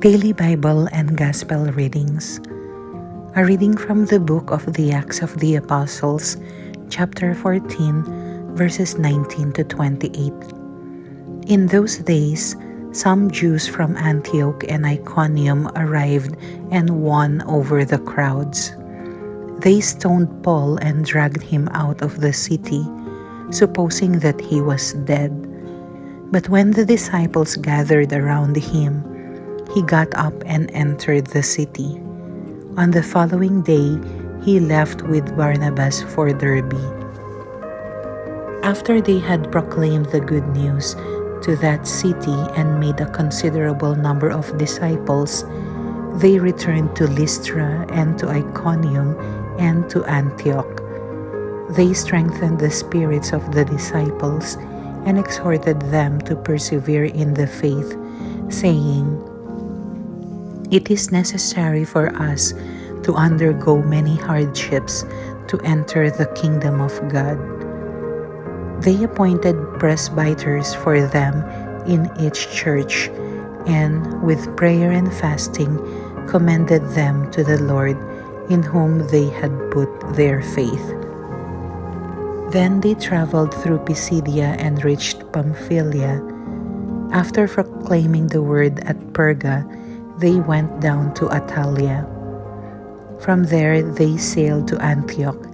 Daily Bible and Gospel Readings. A reading from the book of the Acts of the Apostles, chapter 14, verses 19 to 28. In those days, some Jews from Antioch and Iconium arrived and won over the crowds. They stoned Paul and dragged him out of the city, supposing that he was dead. But when the disciples gathered around him, he got up and entered the city. On the following day, he left with Barnabas for Derbe. After they had proclaimed the good news to that city and made a considerable number of disciples, they returned to Lystra and to Iconium and to Antioch. They strengthened the spirits of the disciples and exhorted them to persevere in the faith, saying, "It is necessary for us to undergo many hardships to enter the kingdom of God." They appointed presbyters for them in each church, and with prayer and fasting commended them to the Lord, in whom they had put their faith. Then they traveled through Pisidia and reached Pamphylia. After proclaiming the word at Perga, they went down to Attalia. From there they sailed to Antioch,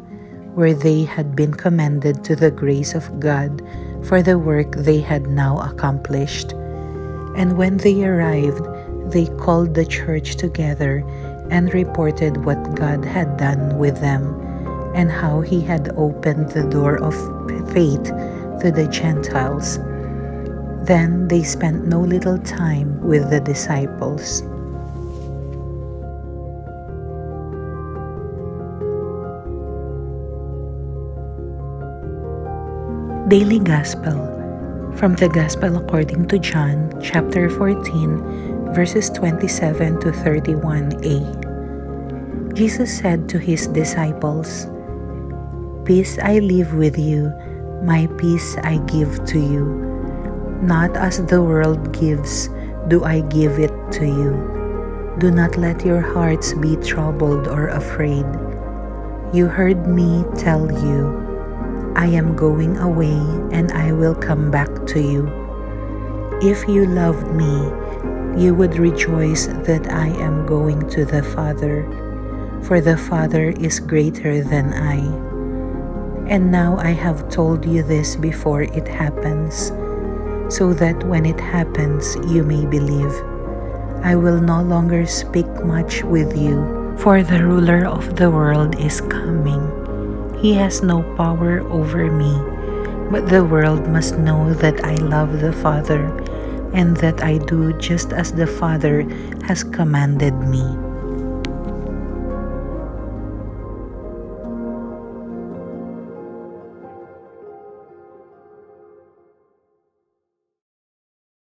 where they had been commended to the grace of God for the work they had now accomplished. And when they arrived, they called the church together and reported what God had done with them, and how he had opened the door of faith to the Gentiles. Then they spent no little time with the disciples. Daily Gospel from the Gospel according to John, chapter 14, verses 27 to 31a. Jesus said to his disciples, "Peace I leave with you, my peace I give to you. Not as the world gives, do I give it to you. Do not let your hearts be troubled or afraid. You heard me tell you, I am going away and I will come back to you. If you loved me, you would rejoice that I am going to the Father, for the Father is greater than I. And now I have told you this before it happens, so that when it happens you may believe. I will no longer speak much with you, for the ruler of the world is coming. He has no power over me, but the world must know that I love the Father, and that I do just as the Father has commanded me.